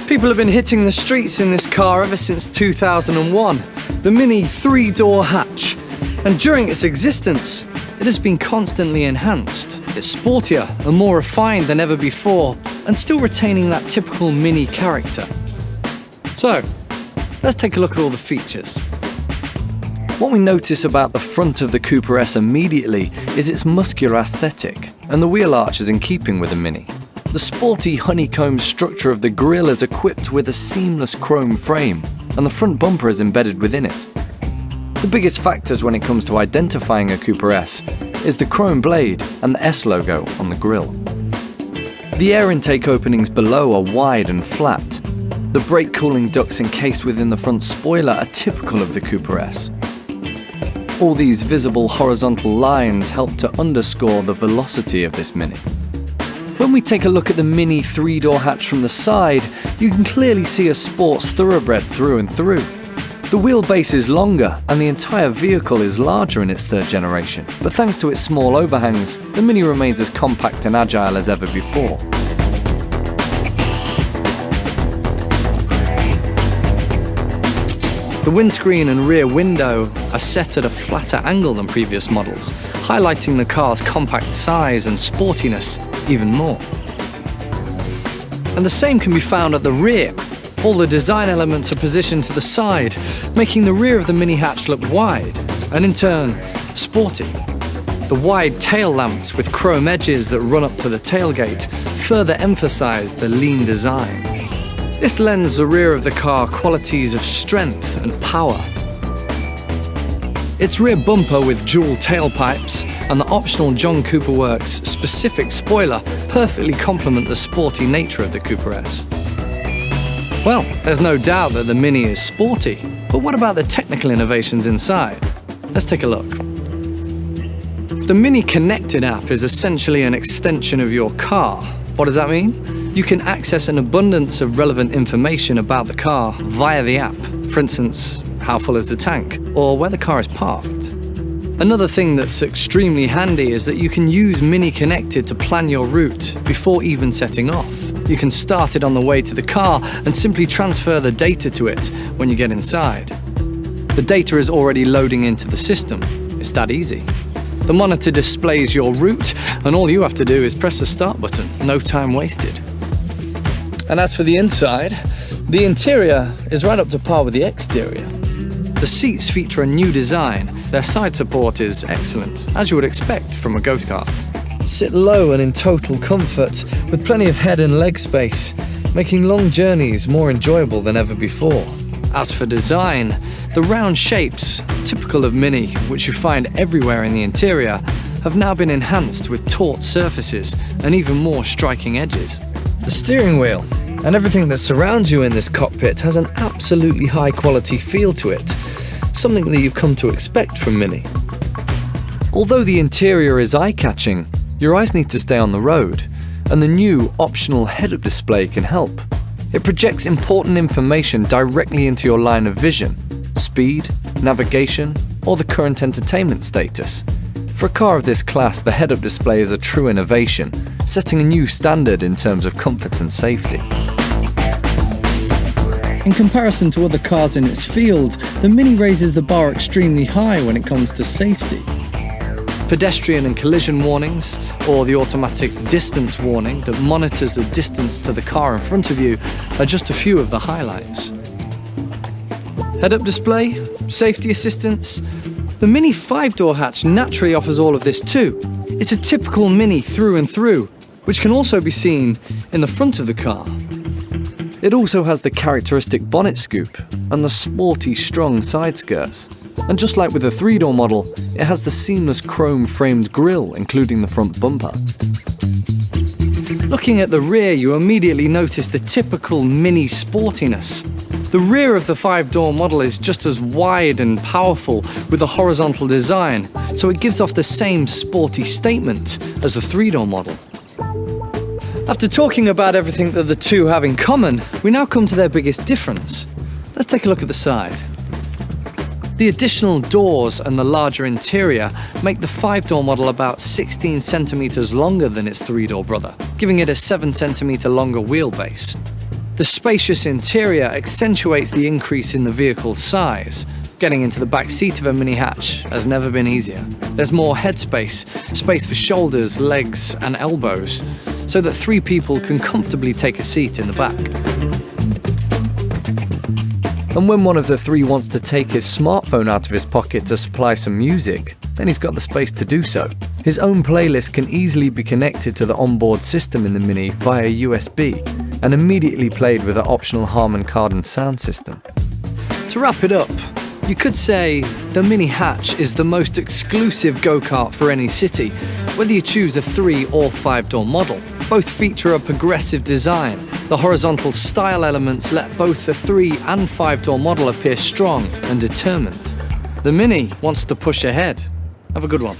People have been hitting the streets in this car ever since 2001, the Mini 3-door hatch. And during its existence, it has been constantly enhanced. It's sportier and more refined than ever before, and still retaining that typical Mini character. So, let's take a look at all the features. What we notice about the front of the Cooper S immediately is its muscular aesthetic, and the wheel arch is in keeping with the Mini. The sporty honeycomb structure of the grille is equipped with a seamless chrome frame, and the front bumper is embedded within it. The biggest factors when it comes to identifying a Cooper S is the chrome blade and the S logo on the grille. The air intake openings below are wide and flat. The brake cooling ducts encased within the front spoiler are typical of the Cooper S. All these visible horizontal lines help to underscore the velocity of this Mini. When we take a look at the Mini 3-door hatch from the side, you can clearly see a sports thoroughbred through and through. The wheelbase is longer and the entire vehicle is larger in its third generation, but thanks to its small overhangs, the Mini remains as compact and agile as ever before. The windscreen and rear window are set at a flatter angle than previous models, highlighting the car's compact size and sportiness even more. And the same can be found at the rear. All the design elements are positioned to the side, making the rear of the Mini hatch look wide, and in turn, sporty. The wide tail lamps with chrome edges that run up to the tailgate further emphasize the lean design. This lends the rear of the car qualities of strength and power. Its rear bumper with dual tailpipes and the optional John Cooper Works specific spoiler perfectly complement the sporty nature of the Cooper S. Well, there's no doubt that the Mini is sporty, but what about the technical innovations inside? Let's take a look. The Mini Connected app is essentially an extension of your car. What does that mean? You can access an abundance of relevant information about the car via the app. For instance, how full is the tank, or where the car is parked. Another thing that's extremely handy is that you can use Mini Connected to plan your route before even setting off. You can start it on the way to the car and simply transfer the data to it when you get inside. The data is already loading into the system. It's that easy. The monitor displays your route, and all you have to do is press the start button. No time wasted. And as for the inside, the interior is right up to par with the exterior. The seats feature a new design. Their side support is excellent, as you would expect from a go-kart. Sit low and in total comfort, with plenty of head and leg space, making long journeys more enjoyable than ever before. As for design, the round shapes, typical of Mini, which you find everywhere in the interior, have now been enhanced with taut surfaces and even more striking edges. The steering wheel and everything that surrounds you in this cockpit has an absolutely high-quality feel to it, something that you've come to expect from Mini. Although the interior is eye-catching, your eyes need to stay on the road, and the new optional head-up display can help. It projects important information directly into your line of vision: speed, navigation, or the current entertainment status. For a car of this class, the head-up display is a true innovation, setting a new standard in terms of comfort and safety. In comparison to other cars in its field, the Mini raises the bar extremely high when it comes to safety. Pedestrian and collision warnings, or the automatic distance warning that monitors the distance to the car in front of you, are just a few of the highlights. Head-up display, safety assistance. The Mini 5-door hatch naturally offers all of this too. It's a typical Mini through and through, which can also be seen in the front of the car. It also has the characteristic bonnet scoop and the sporty, strong side skirts. And just like with the 3-door model, it has the seamless chrome-framed grille, including the front bumper. Looking at the rear, you immediately notice the typical Mini sportiness. The rear of the 5-door model is just as wide and powerful with a horizontal design, so it gives off the same sporty statement as the 3-door model. After talking about everything that the two have in common, we now come to their biggest difference. Let's take a look at the side. The additional doors and the larger interior make the 5-door model about 16 centimeters longer than its 3-door brother, giving it a 7 centimeter longer wheelbase. The spacious interior accentuates the increase in the vehicle's size. Getting into the back seat of a mini hatch has never been easier. There's more headspace, space for shoulders, legs, and elbows, so that 3 people can comfortably take a seat in the back. And when one of the 3 wants to take his smartphone out of his pocket to supply some music, then he's got the space to do so. His own playlist can easily be connected to the onboard system in the Mini via USB and immediately played with an optional Harman Kardon sound system. To wrap it up, you could say the Mini Hatch is the most exclusive go-kart for any city, whether you choose a 3 or 5-door model. Both feature a progressive design. The horizontal style elements let both the 3 and 5-door model appear strong and determined. The Mini wants to push ahead. Have a good one.